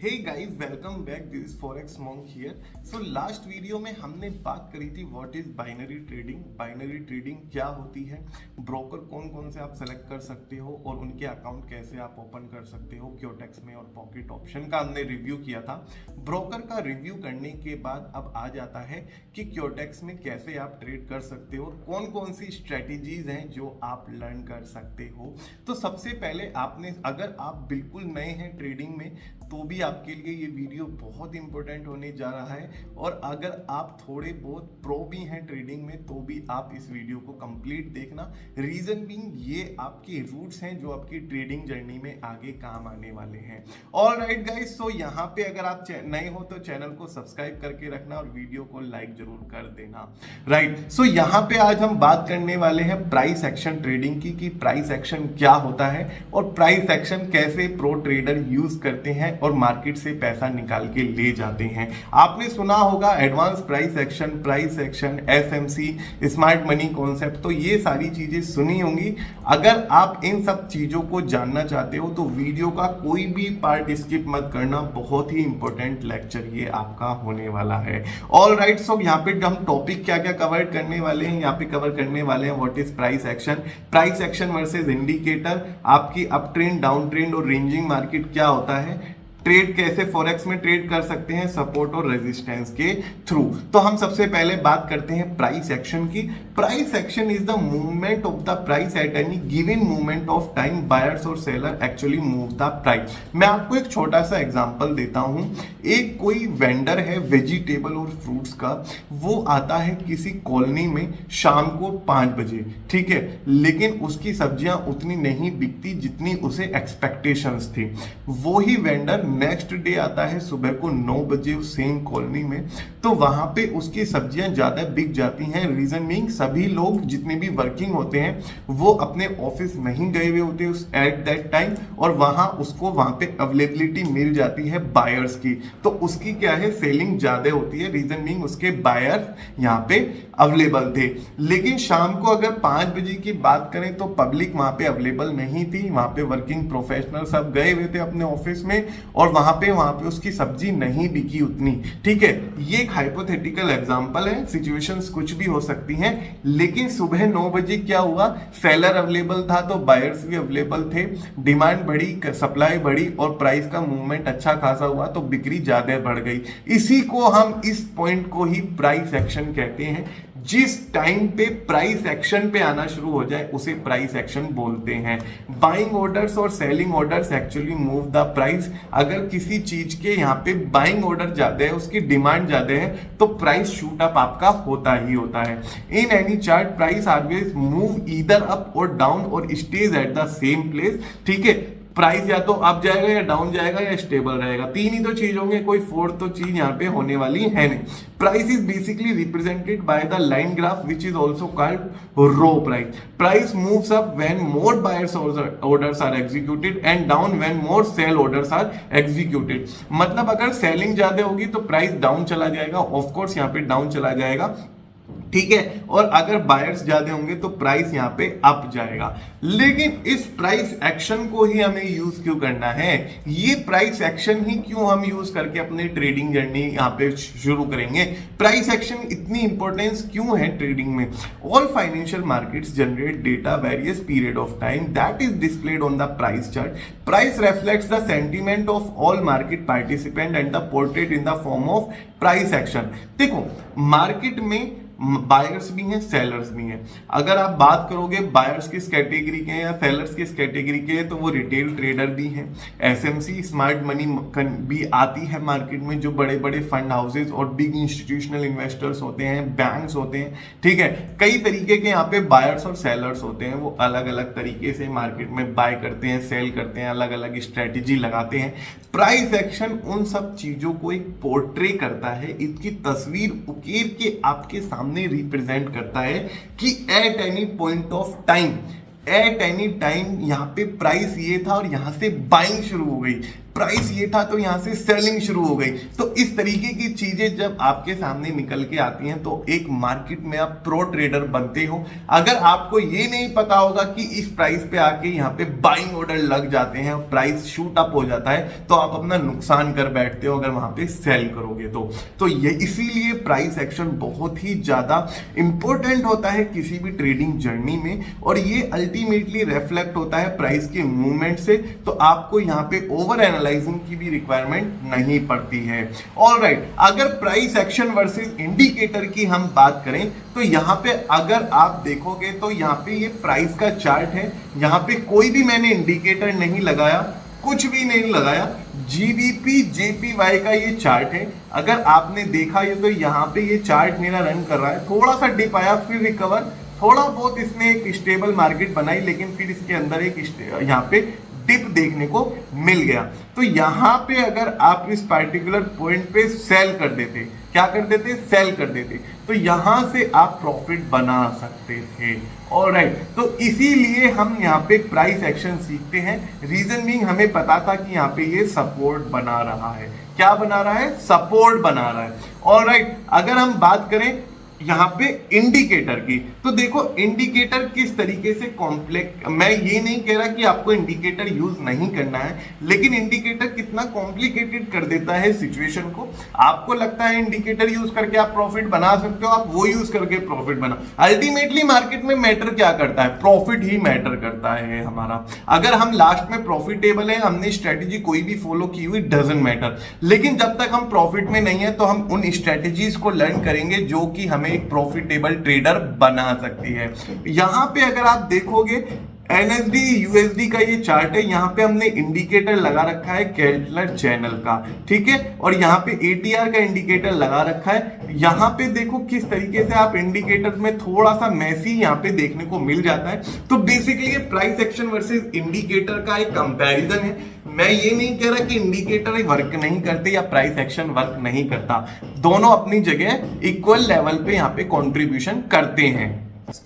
Hey guys, welcome back. This is forex monk here. So last video में हमने बात करी थी what is binary trading. Binary trading क्या होती है, ब्रोकर कौन कौन से आप सेलेक्ट कर सकते हो और उनके अकाउंट कैसे आप ओपन कर सकते हो क्योटेक्स में और पॉकेट ऑप्शन का हमने रिव्यू किया था। ब्रोकर का रिव्यू करने के बाद अब आ जाता है कि क्योटेक्स में कैसे आप ट्रेड कर सकते हो और कौन कौन सी स्ट्रेटेजीज हैं जो आप लर्न कर सकते हो। तो सबसे पहले आपने, अगर आप बिल्कुल नए हैं ट्रेडिंग में, तो भी आपके लिए ये वीडियो बहुत इंपॉर्टेंट होने जा रहा है। और अगर आप थोड़े बहुत प्रो भी हैं ट्रेडिंग में, तो भी आप इस वीडियो को कंप्लीट देखना। रीजन बीइंग ये आपके रूट्स हैं जो आपकी ट्रेडिंग जर्नी में आगे काम आने वाले हैं। ऑलराइट गाइस, सो यहाँ पे अगर आप नए हो तो चैनल को सब्सक्राइब करके रखना और वीडियो को लाइक जरूर कर देना। राइट, सो यहाँ पे आज हम बात करने वाले हैं प्राइस एक्शन ट्रेडिंग की, कि प्राइस एक्शन क्या होता है और प्राइस एक्शन कैसे प्रो ट्रेडर यूज करते हैं और मार्केट से पैसा निकाल के ले जाते हैं। आपने सुना होगा advance price action, SMC, smart money concept, तो ये सारी चीजें सुनी होंगी। अगर आप इन सब चीजों को जानना चाहते हो तो वीडियो का कोई भी पार्ट स्किप मत करना, बहुत ही इंपॉर्टेंट लेक्चर ये आपका होने वाला है। ऑलराइट, सो यहाँ पे हम टॉपिक क्या क्या कवर करने वाले हैं, यहाँ पे कवर करने वाले हैं what is price action versus indicator, आपकी अप ट्रेंड, डाउन ट्रेंड और रेंजिंग मार्केट क्या होता है, ट्रेड कैसे फॉरेक्स में ट्रेड कर सकते हैं सपोर्ट और रेजिस्टेंस के थ्रू। तो हम सबसे पहले बात करते हैं प्राइस एक्शन की। Price action is the movement of the price at any given movement of time buyers और seller actually move the price. मैं आपको एक छोटा सा एग्जांपल देता हूं। एक कोई वेंडर है वेजिटेबल और फ्रूट्स का, वो आता है किसी कॉलोनी में शाम को 5 बजे, ठीक है, लेकिन उसकी सब्जियां उतनी नहीं बिकती जितनी उसे एक्सपेक्टेशंस थी। वो ही वेंडर नेक्स्ट डे आता है सुबह को 9 बजे उस सेम कॉलोनी में, तो वहां पे उसकी सब्जियां ज्यादा बिक जाती हैं। रीजन मीन सभी लोग जितने भी वर्किंग होते हैं वो अपने ऑफिस नहीं गए हुए होते उस एट दैट टाइम, और उसको वहां पे अवेलेबिलिटी मिल जाती है बायर्स की, तो उसकी क्या है, सेलिंग ज्यादा होती है। रीजन मीन उसके बायर यहाँ पे अवेलेबल थे। लेकिन शाम को अगर 5 बजे की बात करें तो पब्लिक वहां पे अवेलेबल नहीं थी, वहां पे वर्किंग प्रोफेशनल सब गए हुए थे अपने ऑफिस में, और वहां पे उसकी सब्जी नहीं बिकी उतनी, ठीक है। ये एक हाइपोथेटिकल एग्जांपल है, सिचुएशंस कुछ भी हो सकती हैं। लेकिन सुबह 9 बजे क्या हुआ, सेलर अवेलेबल था तो बायर्स भी अवेलेबल थे, डिमांड बढ़ी, सप्लाई बढ़ी और प्राइस का मूवमेंट अच्छा खासा हुआ, तो बिक्री ज्यादा बढ़ गई। इसी को हम, इस पॉइंट को ही प्राइस एक्शन कहते हैं। जिस टाइम पे प्राइस एक्शन पे आना शुरू हो जाए उसे प्राइस एक्शन बोलते हैं। बाइंग ऑर्डर्स और selling orders actually move the price. अगर किसी चीज के यहाँ पे बाइंग ऑर्डर ज्यादा है, उसकी डिमांड ज्यादा है, तो प्राइस शूट अप आपका होता ही होता है। In any chart price always move either up और डाउन और stage at the same place, ठीक है। प्राइस या तो अप जाएगा या डाउन जाएगा या स्टेबल रहेगा, तीन ही तो चीज होंगे, कोई फोर्थ तो चीज यहाँ पे होने वाली है नहीं। Price is basically represented by the line graph which is also called raw price. Price moves up when more buyers orders are executed and down when more sell orders are executed. मतलब अगर selling ज्यादा होगी तो price down चला जाएगा, of course यहाँ पे down चला जाएगा, ठीक है। और अगर बायर्स ज्यादा होंगे तो प्राइस यहाँ पे अप जाएगा। लेकिन इस प्राइस एक्शन को ही हमें यूज क्यों करना है, ये प्राइस एक्शन ही क्यों हम यूज करके अपनी ट्रेडिंग जर्नी यहाँ पे शुरू करेंगे, प्राइस एक्शन इतनी इंपॉर्टेंस क्यों है ट्रेडिंग में। All financial markets generate data various period of time that is displayed on the price chart. Price reflects the sentiment of all market participant and the portrait in the form of price action. देखो, market में buyers भी हैं, sellers भी हैं। अगर आप बात करोगे बायर्स किस कैटेगरी के हैं या सेलर्स किस कैटेगरी के हैं, तो वो रिटेल ट्रेडर भी हैं, एसएमसी, स्मार्ट मनी भी आती है मार्केट में, जो बड़े बड़े फंड हाउसेज और बिग इंस्टीट्यूशनल इन्वेस्टर्स होते हैं, बैंक्स होते हैं, ठीक है। कई तरीके के यहाँ पे बायर्स और सेलर्स होते हैं, वो अलग अलग तरीके से मार्केट में बाय करते हैं, सेल करते हैं, अलग अलग स्ट्रेटेजी लगाते हैं। प्राइस एक्शन उन सब चीजों को एक पोर्ट्रे करता है, इसकी तस्वीर उकेर के आपके सामने रिप्रेजेंट करता है कि at any point of time, at any time यहाँ पे प्राइस ये था और यहाँ से बाइंग शुरू हो गई। प्राइस ये था तो यहाँ से सेलिंग शुरू हो गई। तो इस तरीके की चीजें जब आपके सामने निकल के आती हैं तो एक मार्केट में आप प्रो ट्रेडर बनते हो। अगर आपको ये नहीं पता होगा कि इस प्राइस पे आके यहाँ पे बाइंग ऑर्डर लग जाते हैं और प्राइस शूट अप हो जाता है तो आप अपना नुकसान कर बैठते हो अगर वहां पे सेल करोगे तो ये इसीलिए प्राइस एक्शन बहुत ही ज्यादा इंपॉर्टेंट होता है किसी भी ट्रेडिंग जर्नी में, और ये अल्टीमेटली रिफ्लेक्ट होता है प्राइस के मूवमेंट से। तो आपको यहाँ पे ओवर एनालाइजिंग की भी रिक्वायरमेंट नहीं पड़ती है। ऑलराइट, अगर प्राइस एक्शन वर्सेस इंडिकेटर की हम बात करें तो यहाँ पे अगर आप देखोगे तो यहाँ पे ये प्राइस का चार्ट है, यहाँ पे कोई भी मैंने इंडिकेटर नहीं लगाया, कुछ भी नहीं लगाया, जीबीपी जेपीवाई का ये चार्ट है। अगर आपने देखा ये तो यहाँ पे ये चार्ट मेरा रन कर रहा है, थोड़ा सा डिप आया फिर रिकवर, थोड़ा बहुत इसने एक स्टेबल मार्केट बनाई, लेकिन फिर इसके अंदर एक यहाँ पे डिप देखने को मिल गया। तो यहाँ पे अगर आप इस पर्टिकुलर पॉइंट पे सेल कर देते, क्या कर देते, सेल कर देते, तो यहां से आप प्रॉफिट बना सकते थे। ऑलराइट, तो इसीलिए हम यहाँ पे प्राइस एक्शन सीखते हैं। रीजन बीइंग हमें पता था कि यहाँ पे ये सपोर्ट बना रहा है। क्या बना रहा है, सपोर्ट बना रहा है। ऑलराइट, अगर हम बात करें यहाँ पे इंडिकेटर की, तो देखो इंडिकेटर किस तरीके से कॉम्प्लेक्स, मैं ये नहीं कह रहा कि आपको इंडिकेटर यूज नहीं करना है, लेकिन इंडिकेटर कितना कॉम्प्लिकेटेड कर देता है सिचुएशन को। आपको लगता है इंडिकेटर यूज करके आप प्रॉफिट बना सकते हो, आप वो यूज करके प्रॉफिट बना, अल्टीमेटली मार्केट में मैटर क्या करता है, प्रॉफिट ही मैटर करता है हमारा। अगर हम लास्ट में प्रॉफिटेबल है, हमने स्ट्रेटेजी कोई भी फॉलो की हुई, डजंट मैटर, लेकिन जब तक हम प्रॉफिट में नहीं है तो हम उन स्ट्रेटेजीज को लर्न करेंगे जो कि हमें एक प्रॉफिटेबल ट्रेडर बना सकती है। यहां पे अगर आप देखोगे एनएसडी यूएसडी का ये चार्ट है, यहाँ पे हमने इंडिकेटर लगा रखा है केल्टनर चैनल का, ठीक है, और यहाँ पे एटीआर का इंडिकेटर लगा रखा है। यहाँ पे देखो किस तरीके से आप इंडिकेटर में थोड़ा सा मैसी यहाँ पे देखने को मिल जाता है। तो बेसिकली ये प्राइस एक्शन वर्सेस इंडिकेटर का एक कंपैरिजन है। मैं ये नहीं कह रहा कि इंडिकेटर वर्क नहीं करते या प्राइस एक्शन वर्क नहीं करता, दोनों अपनी जगह इक्वल लेवल पे यहाँ पे कंट्रीब्यूशन करते हैं।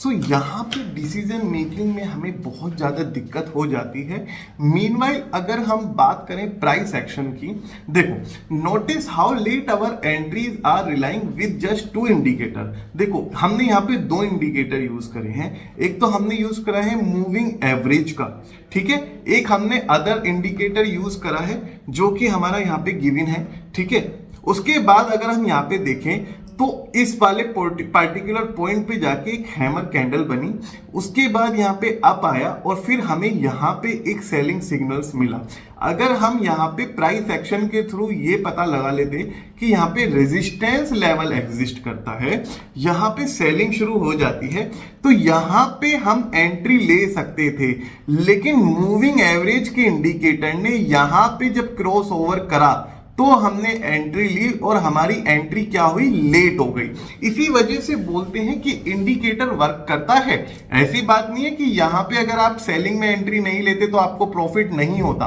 तो यहाँ पे डिसीजन मेकिंग में हमें बहुत ज़्यादा दिक्कत हो जाती है। मीनवाइल अगर हम बात करें प्राइस एक्शन की, देखो notice how late our entries are relying with just 2 indicator. देखो हमने यहाँ पे 2 इंडिकेटर यूज करे हैं, एक तो हमने यूज करा है मूविंग एवरेज का, ठीक है, एक हमने अदर इंडिकेटर यूज करा है जो कि हमारा यहाँ पे गिवन है, ठीक है। उसके बाद अगर हम यहाँ पे देखें तो इस वाले पार्टिकुलर पॉइंट पे जाके एक हैमर कैंडल बनी, उसके बाद यहाँ पे अप आया और फिर हमें यहाँ पे एक सेलिंग सिग्नल्स मिला। अगर हम यहाँ पे प्राइस एक्शन के थ्रू ये पता लगा लेते कि यहाँ पे रेजिस्टेंस लेवल एग्जिस्ट करता है, यहाँ पे सेलिंग शुरू हो जाती है, तो यहाँ पे हम एंट्री ले सकते थे। लेकिन मूविंग एवरेज के इंडिकेटर ने यहाँ पे जब क्रॉस ओवर करा तो हमने एंट्री ली और हमारी एंट्री क्या हुई, लेट हो गई। इसी वजह से बोलते हैं कि इंडिकेटर वर्क करता है। ऐसी बात नहीं है कि यहाँ पे अगर आप सेलिंग में एंट्री नहीं लेते तो आपको प्रॉफिट नहीं होता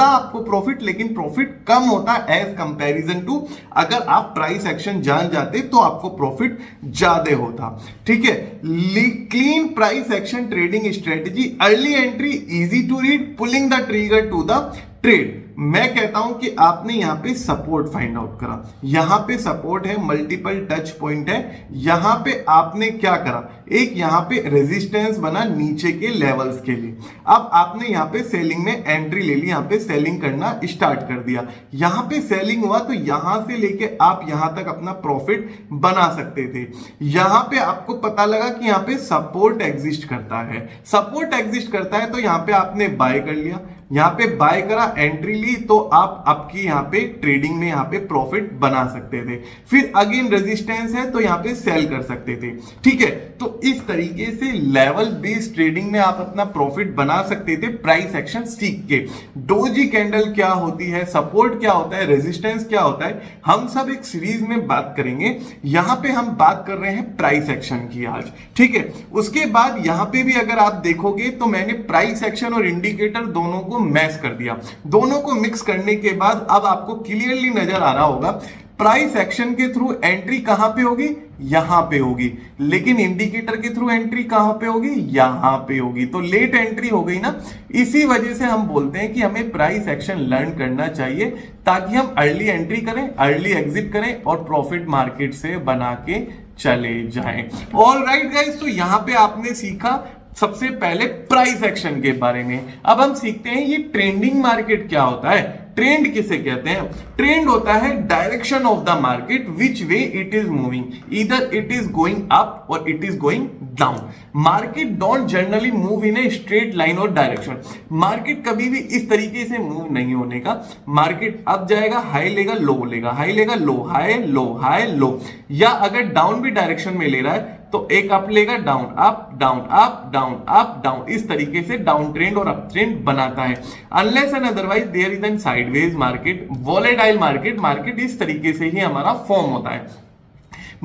आपको प्रॉफिट, लेकिन प्रॉफिट कम होता एज कंपैरिजन टू अगर आप प्राइस एक्शन जान जाते तो आपको प्रॉफिट ज्यादा होता, ठीक है। Clean price action trading strategy, early entry, easy to read, pulling the trigger to the trade. मैं कहता हूं कि आपने यहां पे सपोर्ट फाइंड आउट करा, यहां पे सपोर्ट है, मल्टीपल टच पॉइंट है, यहां पे आपने क्या करा, एक यहां पे रेजिस्टेंस बना नीचे के लेवल्स के लिए। अब आपने यहां पे सेलिंग में एंट्री ले ली, यहां पे सेलिंग करना स्टार्ट कर दिया, यहां पे सेलिंग हुआ तो यहां से लेके आप यहां तक अपना प्रॉफिट बना सकते थे। यहां पे आपको पता लगा कि यहां पे सपोर्ट एग्जिस्ट करता है, सपोर्ट एग्जिस्ट करता है तो यहां पे आपने बाय कर लिया, यहां पे बाय करा, एंट्री ली, तो आप आपकी यहां पे ट्रेडिंग में यहां पे प्रॉफिट बना सकते थे। फिर अगेन रेजिस्टेंस है तो यहां पे सेल कर सकते थे, ठीक है। तो इस तरीके से लेवल बेस्ड ट्रेडिंग में आप अपना प्रॉफिट बना सकते थे प्राइस एक्शन सीख के। डोजी कैंडल क्या होती है, सपोर्ट क्या होता है, रेजिस्टेंस क्या होता है, हम सब एक सीरीज में बात करेंगे। यहां पे हम बात कर रहे हैं प्राइस एक्शन की आज, ठीक है। उसके बाद यहां पे भी अगर आप देखोगे तो मैंने प्राइस एक्शन और इंडिकेटर दोनों को मैच कर दिया। दोनों को मिक्स करने के बाद अब आपको क्लियरली नजर आ रहा होगा प्राइस एक्शन के थ्रू एंट्री कहां पे होगी, यहां पे होगी, लेकिन इंडिकेटर के थ्रू एंट्री कहां पे होगी, यहां पे होगी, तो लेट एंट्री हो गई ना। इसी वजह से हम बोलते हैं कि हमें प्राइस एक्शन लर्न करना चाहिए ताकि हम अर्ली एंट्री करें, अर्ली एग्जिट करें और प्रॉफिट मार्केट से बना के चले जाएं। ऑलराइट गाइस, तो यहां पे आपने सीखा सबसे पहले प्राइस एक्शन के बारे में। अब हम सीखते हैं ये ट्रेंडिंग मार्केट क्या होता है। ट्रेंड किसे कहते हैं? ट्रेंड होता है direction of the market which way it is moving, either it is going up और it is going down. Market don't generally move in a straight line और डायरेक्शन। मार्केट कभी भी इस तरीके से मूव नहीं होने का। मार्केट अप जाएगा, हाई लेगा, लो लेगा, हाई लेगा, लो, हाई लो, हाई लो, या अगर डाउन भी डायरेक्शन में ले रहा है तो एक अप लेगा, down up, down up, down up, down, इस तरीके से डाउन ट्रेंड और अप ट्रेंड बनाता है। Unless and otherwise there is an sideways market, volatile market, market इस तरीके से ही हमारा फॉर्म होता है।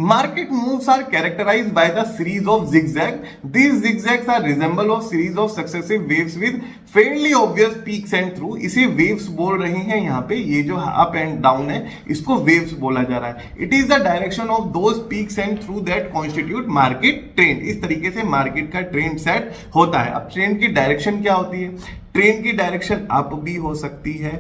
Market moves are characterized by the series of zigzag. These zigzags are resemble of series of successive waves with fairly obvious peaks and through. इसे waves बोल रहे हैं यहाँ पे, ये जो up and down है इसको waves बोला जा रहा है। It is the direction of those peaks and through that constitute market trend. इस तरीके से मार्केट का ट्रेंड सेट होता है। अब ट्रेंड की डायरेक्शन क्या होती है? ट्रेंड की डायरेक्शन अप भी हो सकती है,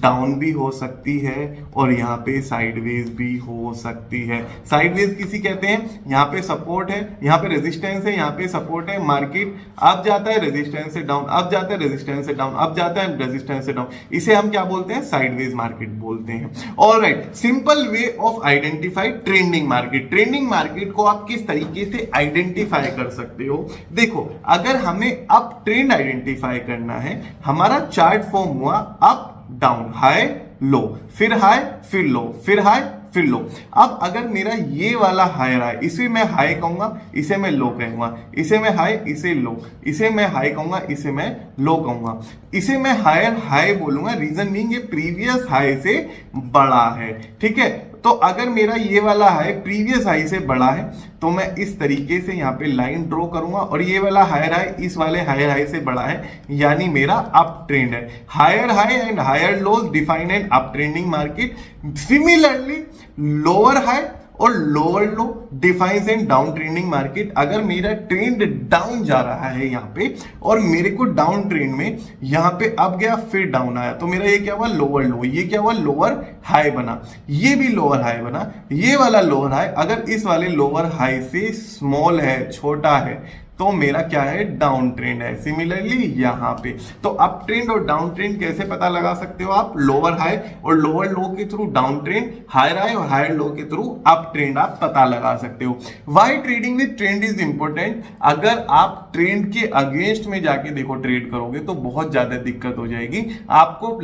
डाउन भी हो सकती है और यहाँ पे साइडवेज भी हो सकती है। साइडवेज किसी कहते हैं? यहाँ पे सपोर्ट है, यहाँ पे रेजिस्टेंस है, यहाँ पे सपोर्ट है, मार्केट अप जाता है, रेजिस्टेंस से डाउन, अप जाता है, रेजिस्टेंस से डाउन, अप जाता है, रेजिस्टेंस से डाउन, इसे हम क्या बोलते हैं? साइडवेज मार्केट बोलते हैं। Alright, simple way of identify trending market. Trending market को आप किस तरीके से आइडेंटिफाई कर सकते हो? देखो, अगर हमें अप ट्रेंड आइडेंटिफाई करना है, हमारा चार्ट फॉर्म हुआ अप डाउन, हाई लो, फिर हाई, फिर लो, फिर हाई, फिर लो। अब अगर मेरा ये वाला हाई रहा है, इसे मैं हाई कहूंगा, इसे मैं लो कहूंगा, इसे मैं हाई, इसे लो, इसे मैं हाई कहूंगा, इसे मैं लो कहूंगा, इसे मैं हायर हाई बोलूंगा, रीजन बीइंग ये प्रीवियस हाई से बड़ा है। ठीक है, तो अगर मेरा ये वाला हाई प्रीवियस हाई से बड़ा है तो मैं इस तरीके से यहाँ पे लाइन ड्रॉ करूंगा, और ये वाला हायर हाई इस वाले हायर हाई से बड़ा है, यानी मेरा अप ट्रेंड है। Higher high and higher lows define an up trending market. Similarly lower high और lower low defines and down trending market. अगर मेरा ट्रेंड डाउन जा रहा है यहाँ पे और मेरे को डाउन ट्रेंड में यहाँ पे अप गया फिर डाउन आया, तो मेरा ये क्या हुआ? लोअर लो। ये क्या हुआ? लोअर हाई बना। ये भी लोअर हाई बना, ये वाला लोअर हाई अगर इस वाले लोअर हाई से स्मॉल है, छोटा है, तो मेरा क्या है? डाउन ट्रेंड है। सिमिलरली यहाँ पे तो अप ट्रेंड और डाउन ट्रेंड कैसे पता लगा सकते हो आप? लोअर हाई और लोअर लो के through down trend, higher high और हायर लो के थ्रू अप ट्रेंड आप पता लगा सकते हो। Why trading with trend is important? अगर आप ट्रेंड के अगेंस्ट में जाके देखो ट्रेड करोगे तो बहुत ज्यादा दिक्कत हो जाएगी। आपको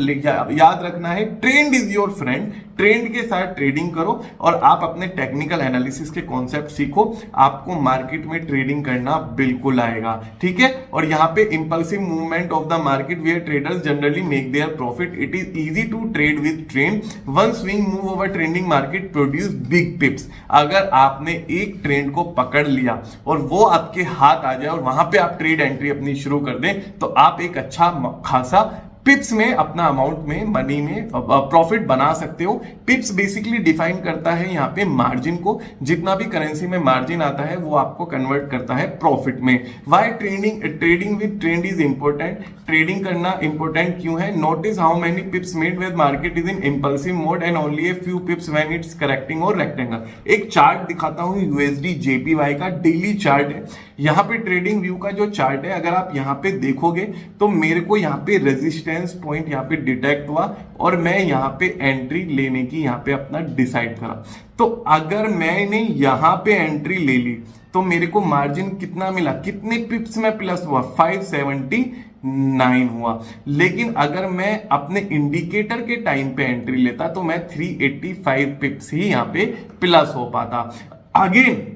याद रखना है, trend is your friend. Trend के साथ ट्रेडिंग करो और आप अपने टेक्निकल एनालिसिस के कॉन्सेप्ट सीखो, आपको मार्केट में ट्रेडिंग करना बिल्कुल आएगा। ठीक है, और यहाँ पे impulsive movement of the market where traders generally make their profit. It is easy to trade with trend. One swing move over trending market produce big pips. अगर आपने एक ट्रेंड को पकड़ लिया और वो आपके हाथ आ जाए और वहां पे आप ट्रेड एंट्री अपनी शुरू कर दें, तो आप एक अच्छा खासा पिप्स में अपना अमाउंट में, मनी में प्रॉफिट बना सकते हो। पिप्स बेसिकली डिफाइन करता है यहाँ पे मार्जिन को। जितना भी करेंसी में मार्जिन आता है वो आपको कन्वर्ट करता है प्रॉफिट में। Why trading with trend is important? Trading करना इंपॉर्टेंट क्यों है? Notice how many पिप्स made with market is in impulsive mode and only a few पिप्स when it's correcting और रेक्टेंगल। एक चार्ट दिखाता हूं, यूएसडी जेपीवाई का डेली चार्ट है। यहाँ पे ट्रेडिंग व्यू का जो चार्ट है, अगर आप यहाँ पे देखोगे तो मेरे को यहाँ पे रेजिस्टेंस पॉइंट यहाँ पे डिटेक्ट हुआ और मैं यहाँ पे एंट्री लेने की यहाँ पे अपना डिसाइड करा। तो अगर मैंने यहाँ पे एंट्री ले ली तो मेरे को मार्जिन कितना मिला? कितने पिप्स में प्लस हुआ? 579 हुआ। लेकिन अगर मैं अपने इंडिकेटर के टाइम पे एंट्री लेता तो मैं 385 पिप्स ही यहाँ पे प्लस हो पाता। अगेन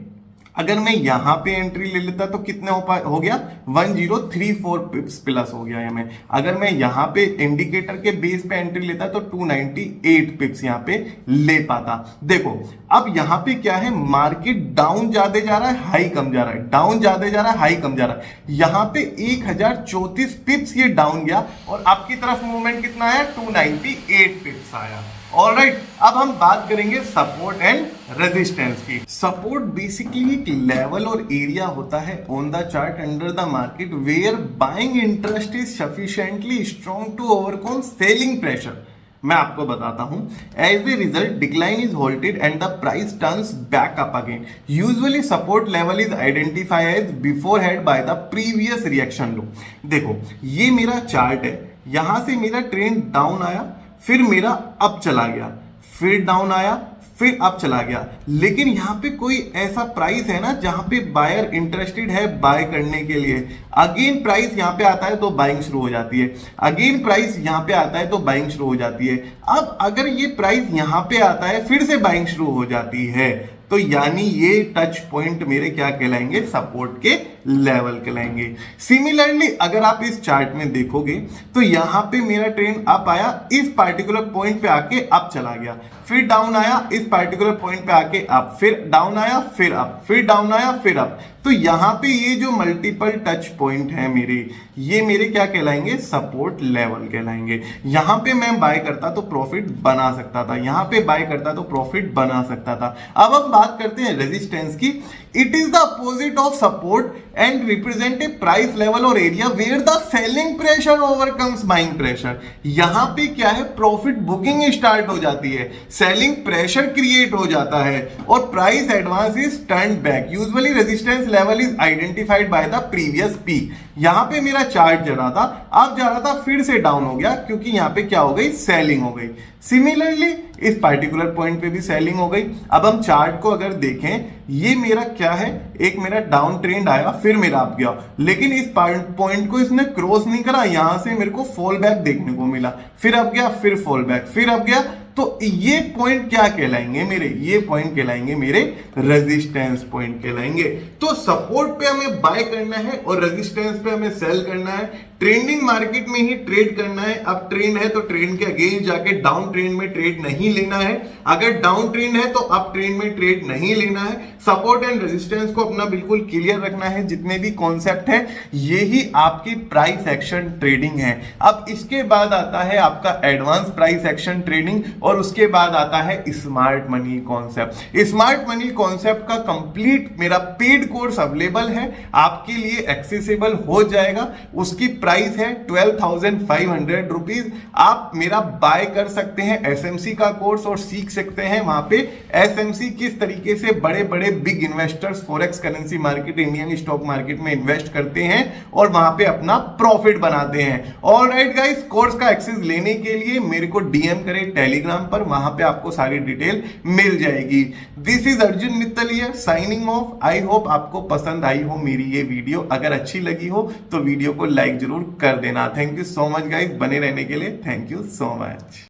अगर मैं यहां पे एंट्री ले लेता तो कितने हो गया? 1034 पिप्स प्लस हो गया हमें। अगर मैं यहां पे इंडिकेटर के बेस पे एंट्री लेता तो 298 पिप्स यहां पे ले पाता। देखो अब यहां पे क्या है? मार्केट डाउन ज्यादा जा रहा है, हाई कम जा रहा है, डाउन ज्यादा जा रहा है, हाई कम जा रहा है। यहां पे 1034 पिप्स ये डाउन गया और आपकी तरफ मूवमेंट कितना है? 298 पिप्स आया। ऑलराइट, अब हम बात करेंगे सपोर्ट एंड रेजिस्टेंस की। सपोर्ट बेसिकली एक लेवल और एरिया होता है on the chart under the market where buying interest is sufficiently strong to overcome selling pressure. मैं आपको बताता हूं, as a result decline is halted and the price turns back up again. Usually support level is identified as beforehand by the previous reaction low. देखो ये मेरा chart है, यहां से मेरा ट्रेंड डाउन आया, फिर मेरा अप चला गया, फिर डाउन आया, फिर अप चला गया, लेकिन यहां पे कोई ऐसा प्राइस है ना जहां पे बायर इंटरेस्टेड है बाय करने के लिए। अगेन प्राइस यहां पे आता है तो बाइंग शुरू हो जाती है, अगेन प्राइस यहां पे आता है तो बाइंग शुरू हो जाती है। अब अगर ये प्राइस यहां पे आता है फिर से बाइंग शुरू हो जाती है, तो यानी ये टच पॉइंट मेरे क्या कहलाएंगे, सपोर्ट के लेवल कहलाएंगे। सिमिलरली अगर आप इस चार्ट में देखोगे तो यहां पे मेरा ट्रेंड अप आया, इस पार्टिकुलर पॉइंट पे आके अप चला गया, फिर डाउन आया, इस पार्टिकुलर पॉइंट पे आके अप, फिर डाउन आया, फिर अप, फिर डाउन आया, फिर अप। तो यहां पे ये जो मल्टीपल टच पॉइंट है मेरे, ये मेरे क्या कहलाएंगे, सपोर्ट लेवल कहलाएंगे। यहां पे मैं बाय करता तो प्रॉफिट बना सकता था, यहां पे बाय करता तो प्रॉफिट बना सकता था। अब हम बात करते हैं रेजिस्टेंस की। It is the opposite of support and represent a price level और area where the selling pressure overcomes buying pressure. यहां पे क्या है, प्रॉफिट बुकिंग स्टार्ट हो जाती है, सेलिंग प्रेशर क्रिएट हो जाता है और price advance is turn back. Usually resistance level is identified by the previous peak. यहां पे मेरा चार्ट जा रहा था, अब जा रहा था, फिर से डाउन हो गया क्योंकि यहां पे क्या हो गई, सेलिंग हो गई। सिमिलरली इस पार्टिकुलर पॉइंट पे भी सेलिंग हो गई। अब हम चार्ट को अगर देखें, ये मेरा क्या है, एक मेरा डाउन ट्रेंड आया, फिर मेरा अप गया, लेकिन इस पॉइंट को इसने क्रॉस नहीं करा, यहां से मेरे को फॉल बैक देखने को मिला, फिर अप गया, फिर फॉल बैक, फिर अप गया। तो ये पॉइंट क्या कहलाएंगे मेरे, ये पॉइंट कहलाएंगे मेरे रेजिस्टेंस पॉइंट कहलाएंगे। तो सपोर्ट पे हमें बाय करना है और रेजिस्टेंस पे हमें सेल करना है। ट्रेंडिंग मार्केट में ही ट्रेड करना है। अब ट्रेंड है तो ट्रेंड के अगेंस्ट जाके डाउन ट्रेंड में ट्रेड नहीं लेना है, अगर डाउन ट्रेंड है तो अप ट्रेंड में ट्रेड नहीं लेना है। सपोर्ट एंड रेजिस्टेंस को अपना बिल्कुल क्लियर रखना है। जितने भी कॉन्सेप्ट है ये ही आपकी प्राइस एक्शन ट्रेडिंग है। अब इसके बाद आता है आपका एडवांस प्राइस एक्शन ट्रेडिंग और उसके बाद आता है smart money concept. Smart money concept का कंप्लीट मेरा पेड कोर्स अवेलेबल है, आपके लिए एक्सेसिबल हो जाएगा। उसकी प्राइस है 12,500 रुपीज। आप मेरा बाय कर सकते हैं एसएमसी का कोर्स और सीख सकते हैं वहां पे एसएमसी किस तरीके से बड़े बड़े big investors forex currency market, Indian stock market में इन्वेस्ट करते हैं और वहां पे अपना प्रॉफिट बनाते हैं। ऑलराइट गाइस, कोर्स का एक्सेस लेने के लिए मेरे को डीएम करें टेलीग्राम पर, वहां पे आपको सारी डिटेल मिल जाएगी। This is Arjun Mittal here signing off. I hope आपको पसंद आई हो मेरी ये वीडियो। अगर अच्छी लगी हो तो वीडियो को लाइक जरूर कर देना। Thank you so much guys, बने रहने के लिए थैंक यू सो मच।